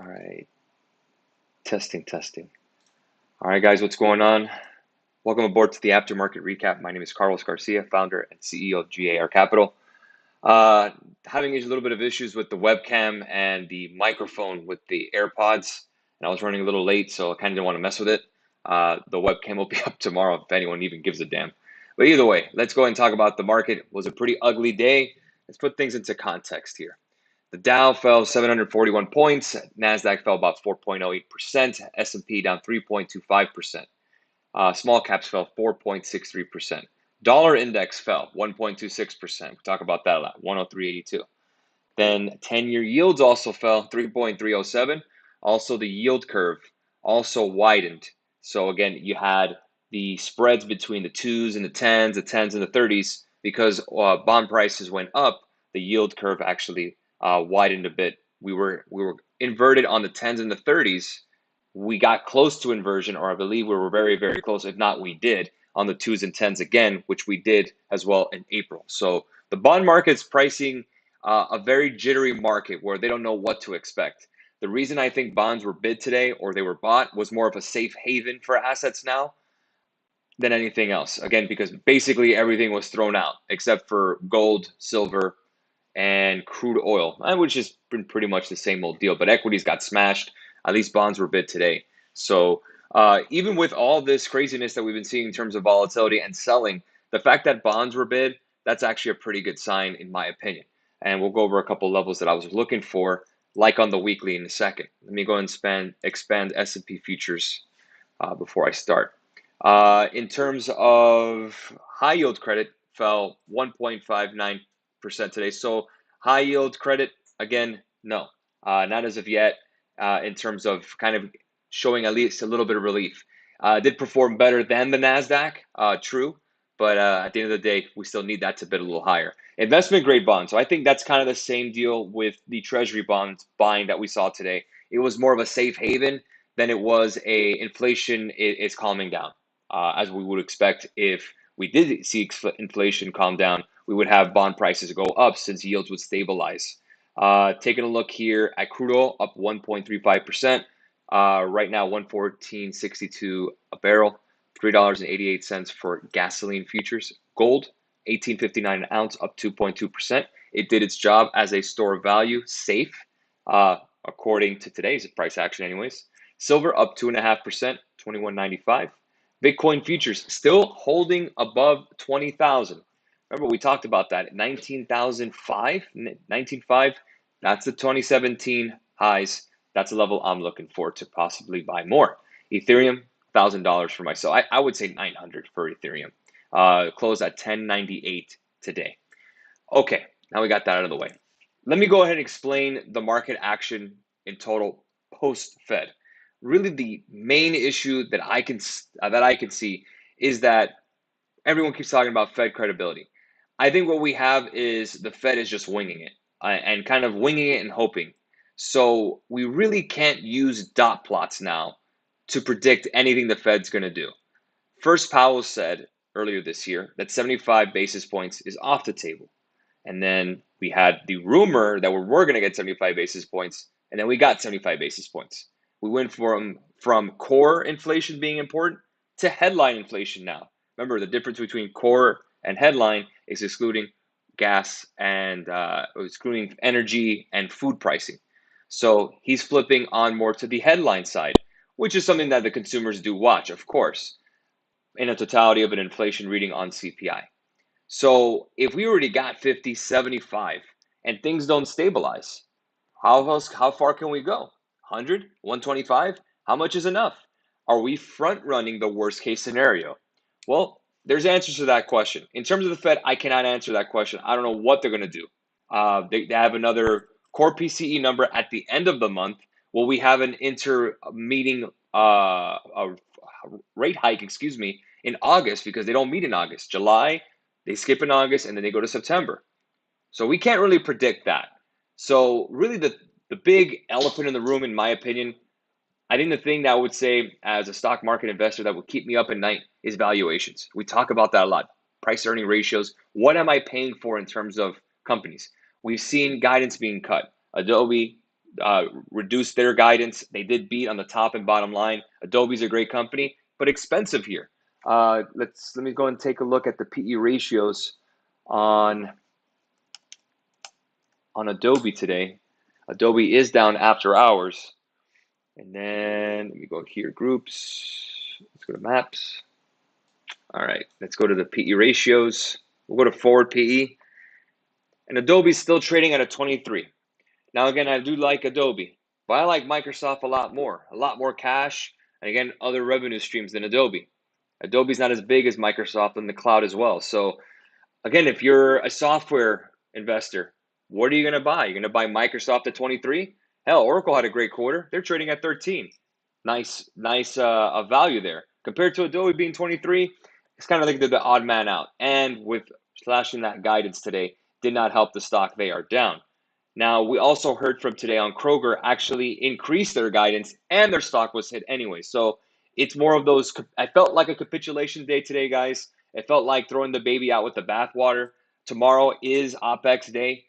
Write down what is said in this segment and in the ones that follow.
right. Testing. All right, guys, what's going on? Welcome aboard to the Aftermarket Recap. My name is Carlos Garcia, founder and CEO of G.A.R Capital. Uh, Having a little bit of issues with the webcam and the microphone with the AirPods, and I was running a little late, so I kind of didn't want to mess with it. The webcam will be up tomorrow if anyone even gives a damn. But either way, let's go ahead and talk about the market. It was a pretty ugly day. Let's put things into context here. The Dow fell 741 points, NASDAQ fell about 4.08%, S&P down 3.25%. Small caps fell 4.63%. Dollar index fell 1.26%. We talk about that a lot, 103.82. Then 10-year yields also fell 3.307. Also, the yield curve also widened. So again, you had the spreads between the 2s and the 10s, the 10s and the 30s, because bond prices went up, the yield curve actually widened a bit. We were inverted on the 10s and the 30s. We got close to inversion, or I believe we were very, very close. If not, we did on the 2s and 10s again, which we did as well in April. So the bond market's pricing a very jittery market where they don't know what to expect. The reason I think bonds were bid today or they were bought was more of a safe haven for assets now than anything else. Again, because basically everything was thrown out except for gold, silver, and crude oil, which has been pretty much the same old deal. But equities got smashed. At least bonds were bid today. So even with all this craziness that we've been seeing in terms of volatility and selling, the fact that bonds were bid, that's actually a pretty good sign in my opinion. And we'll go over a couple levels that I was looking for, like on the weekly in a second. Let me go and expand S&P futures before I start. In terms of high yield credit, fell 1.59% today. So high yield credit, again, no, not as of yet. In terms of kind of showing at least a little bit of relief, did perform better than the Nasdaq, true, but at the end of the day, we still need that to bid a little higher. Investment grade bonds. So I think that's kind of the same deal with the Treasury bonds buying that we saw today. It was more of a safe haven than it was a inflation is calming down, as we would expect. If we did see inflation calm down, we would have bond prices go up since yields would stabilize. Taking a look here at crude oil, up 1.35%. Right now, 114.62 a barrel, $3.88 for gasoline futures. Gold, 18.59 an ounce, up 2.2%. It did its job as a store of value, safe, according to today's price action anyways. Silver up 2.5%, 21.95. Bitcoin futures still holding above 20,000. Remember, we talked about that, 19,500. That's the 2017 highs. That's a level I'm looking for to possibly buy more. Ethereum, $1,000 for myself. I would say 900 for Ethereum. Closed at 1098 today. Okay, now we got that out of the way. Let me go ahead and explain the market action in total post-Fed. Really, the main issue that I can see is that everyone keeps talking about Fed credibility. I think what we have is the Fed is just winging it and kind of winging it and hoping. So we really can't use dot plots now to predict anything the Fed's going to do. First, Powell said earlier this year that 75 basis points is off the table. And then we had the rumor that we were going to get 75 basis points, and then we got 75 basis points. We went from core inflation being important to headline inflation now. Remember, the difference between core and headline is excluding gas and excluding energy and food pricing. So he's flipping on more to the headline side, which is something that the consumers do watch, of course, in a totality of an inflation reading on CPI. So if we already got 50, 75 and things don't stabilize, how far can we go? 100, 125? How much is enough? Are we front running the worst case scenario? Well, there's answers to that question. In terms of the Fed, I cannot answer that question. I don't know what they're going to do. They have another core PCE number at the end of the month. Will we have an inter-meeting rate hike, in August, because they don't meet in August. July, they skip in August, and then they go to September. So we can't really predict that. So really the big elephant in the room, in my opinion, I think the thing that I would say as a stock market investor that would keep me up at night is valuations. We talk about that a lot. Price earning ratios. What am I paying for in terms of companies? We've seen guidance being cut. Adobe, reduced their guidance. They did beat on the top and bottom line. Adobe's a great company, but expensive here. Let me go and take a look at the PE ratios on Adobe today. Adobe is down after hours. And then let me go here, groups. Let's go to maps. All right, let's go to the PE ratios. We'll go to forward PE. And Adobe's still trading at a 23. Now, again, I do like Adobe, but I like Microsoft a lot more cash, and again, other revenue streams than Adobe. Adobe's not as big as Microsoft in the cloud as well. So again, if you're a software investor, what are you going to buy? You're going to buy Microsoft at 23? Hell, Oracle had a great quarter. They're trading at 13. Nice value there. Compared to Adobe being 23, it's kind of like they're the odd man out. And with slashing that guidance today, did not help the stock. They are down. Now, we also heard from today on Kroger actually increased their guidance and their stock was hit anyway. So it's more of those. I felt like a capitulation day today, guys. It felt like throwing the baby out with the bathwater. Tomorrow is OPEX day.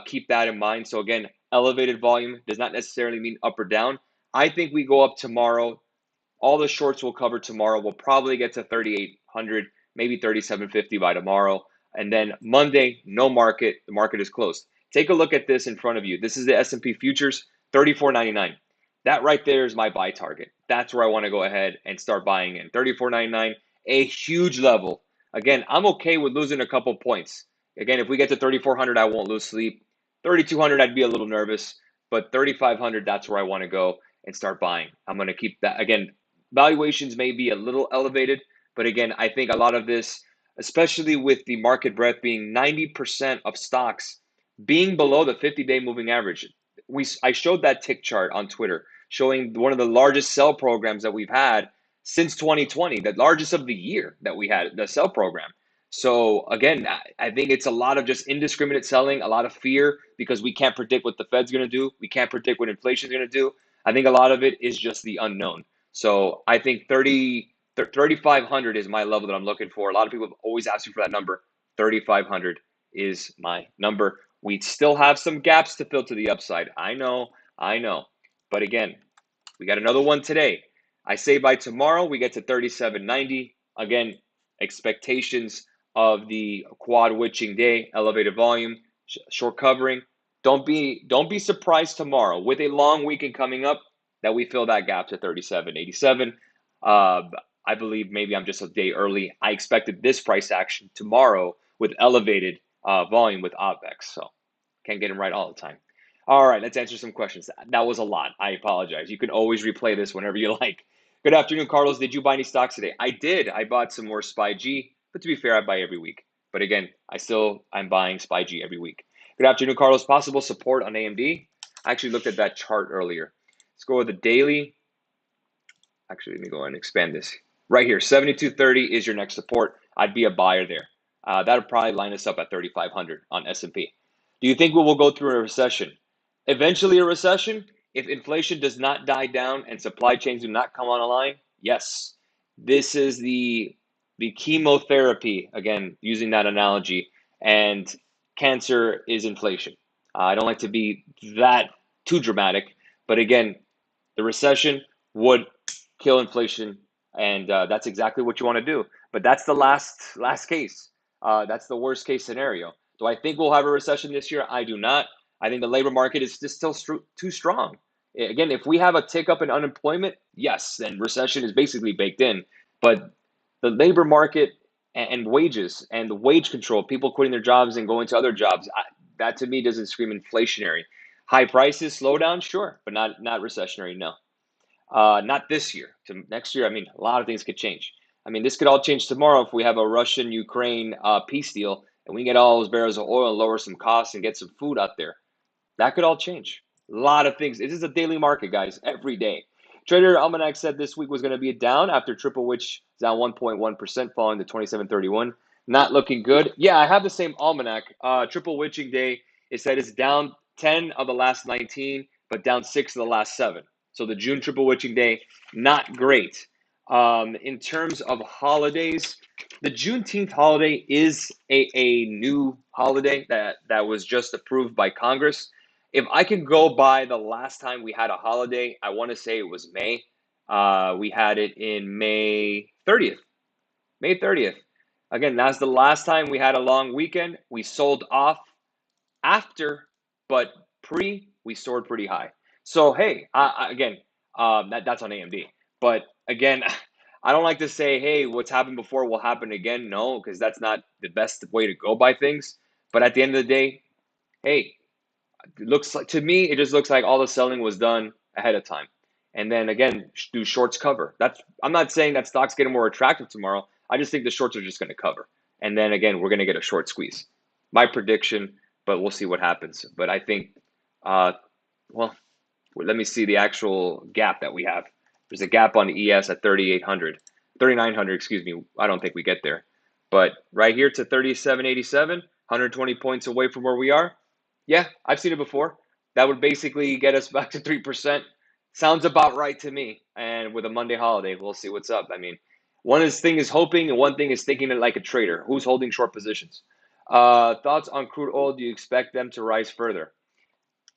Keep that in mind. So again, elevated volume does not necessarily mean up or down. I think we go up tomorrow. All the shorts will cover tomorrow. We'll probably get to 3,800, maybe 3,750 by tomorrow. And then Monday, no market. The market is closed. Take a look at this in front of you. This is the S&P futures, 34.99. That right there is my buy target. That's where I want to go ahead and start buying in. 34.99, a huge level. Again, I'm okay with losing a couple points. Again, if we get to 3,400, I won't lose sleep. 3,200, I'd be a little nervous, but 3,500, that's where I want to go and start buying. I'm going to keep that. Again, valuations may be a little elevated, but again, I think a lot of this, especially with the market breadth being 90% of stocks being below the 50-day moving average. I showed that tick chart on Twitter showing one of the largest sell programs that we've had since 2020, the largest of the year that we had, the sell program. So again, I think it's a lot of just indiscriminate selling, a lot of fear because we can't predict what the Fed's going to do. We can't predict what inflation is going to do. I think a lot of it is just the unknown. So I think 3,500 is my level that I'm looking for. A lot of people have always asked me for that number. 3,500 is my number. We still have some gaps to fill to the upside. I know. But again, we got another one today. I say by tomorrow we get to 37.90. Again, expectations of the quad witching day, elevated volume, short covering. Don't be surprised tomorrow with a long weekend coming up that we fill that gap to 37.87. I believe maybe I'm just a day early. I expected this price action tomorrow with elevated volume with OPEX. So can't get them right all the time. All right, let's answer some questions. That was a lot. I apologize. You can always replay this whenever you like. Good afternoon, Carlos. Did you buy any stocks today? I did. I bought some more SPY-G, but to be fair, I buy every week. But again, I'm buying SPY-G every week. Good afternoon, Carlos. Possible support on AMD? I actually looked at that chart earlier. Let's go with the daily. Actually, let me go ahead and expand this. Right here, 72.30 is your next support. I'd be a buyer there. That'll probably line us up at 3,500 on S&P. Do you think we will go through a recession? Eventually a recession, if inflation does not die down and supply chains do not come online, yes. This is the chemotherapy, again, using that analogy, and cancer is inflation. I don't like to be that too dramatic, but again, the recession would kill inflation, and that's exactly what you want to do. But that's the last case. That's the worst case scenario. Do I think we'll have a recession this year? I do not. I think the labor market is just still too strong. Again, if we have a tick up in unemployment, yes, then recession is basically baked in. But the labor market and wages and the wage control, people quitting their jobs and going to other jobs, that to me doesn't scream inflationary. High prices, slow down, sure, but not recessionary, no. Not this year. To next year, I mean, a lot of things could change. I mean, this could all change tomorrow if we have a Russian-Ukraine peace deal and we get all those barrels of oil and lower some costs and get some food out there. That could all change. A lot of things. This is a daily market, guys, every day. Trader Almanac said this week was going to be a down after Triple Witch down 1.1% following the 27.31. Not looking good. Yeah, I have the same Almanac. Triple Witching Day, it said it's down 10 of the last 19, but down 6 of the last 7. So the June Triple Witching Day, not great. In terms of holidays, the Juneteenth holiday is a new holiday that was just approved by Congress. If I can go by the last time we had a holiday, I want to say it was May. We had it in May 30th. May 30th. Again, that's the last time we had a long weekend. We sold off after, but pre, we soared pretty high. So hey, again, that's on AMD. But again, I don't like to say, hey, what's happened before will happen again. No, because that's not the best way to go by things. But at the end of the day, hey, it looks like to me, it just looks like all the selling was done ahead of time. And then again, do shorts cover? That's I'm not saying that stocks getting more attractive tomorrow. I just think the shorts are just going to cover. And then again, we're going to get a short squeeze. My prediction, but we'll see what happens. But I think, uh, well, let me see the actual gap that we have. There's a gap on the ES at 3,800, 3,900, excuse me. I don't think we get there. But right here to 3787, 120 points away from where we are. Yeah, I've seen it before. That would basically get us back to 3%. Sounds about right to me. And with a Monday holiday, we'll see what's up. I mean, thing is hoping and one thing is thinking it like a trader. Who's holding short positions? Thoughts on crude oil? Do you expect them to rise further?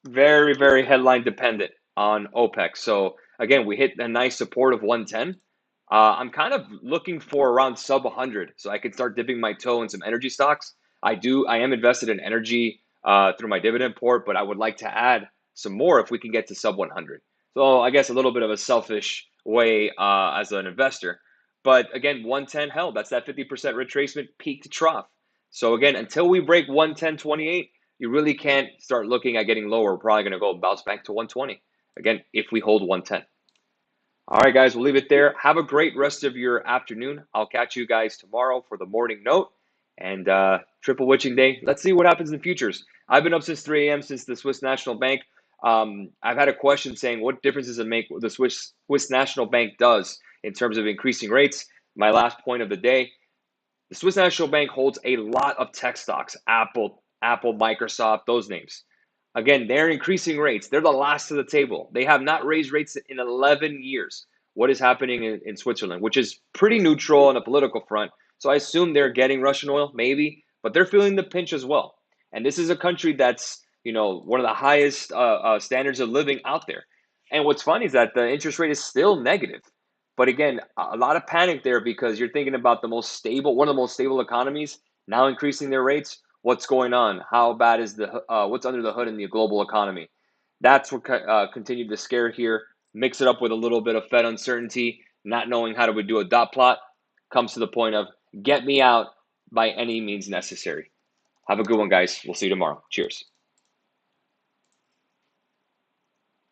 Very, very headline dependent on OPEC. So again, we hit a nice support of 110. I'm kind of looking for around sub 100, so I can start dipping my toe in some energy stocks. I am invested in energy through my dividend port, but I would like to add some more if we can get to sub 100. So I guess a little bit of a selfish way as an investor. But again, 110 held. That's that 50% retracement peak to trough. So again, until we break 110.28, you really can't start looking at getting lower. We're probably going to go bounce back to 120 again if we hold 110. All right, guys, we'll leave it there. Have a great rest of your afternoon. I'll catch you guys tomorrow for the morning note and triple witching day. Let's see what happens in the futures. I've been up since 3 a.m. since the Swiss National Bank. I've had a question saying, what difference does it make what the Swiss National Bank does in terms of increasing rates? My last point of the day, the Swiss National Bank holds a lot of tech stocks, Apple, Microsoft, those names. Again, they're increasing rates. They're the last to the table. They have not raised rates in 11 years. What is happening in Switzerland, which is pretty neutral on a political front. So I assume they're getting Russian oil, maybe, but they're feeling the pinch as well. And this is a country that's, one of the highest standards of living out there. And what's funny is that the interest rate is still negative. But again, a lot of panic there because you're thinking about one of the most stable economies now increasing their rates. What's going on? How bad is what's under the hood in the global economy? That's what continued to scare here. Mix it up with a little bit of Fed uncertainty, not knowing how to do a dot plot, comes to the point of get me out by any means necessary. Have a good one, guys. We'll see you tomorrow. Cheers.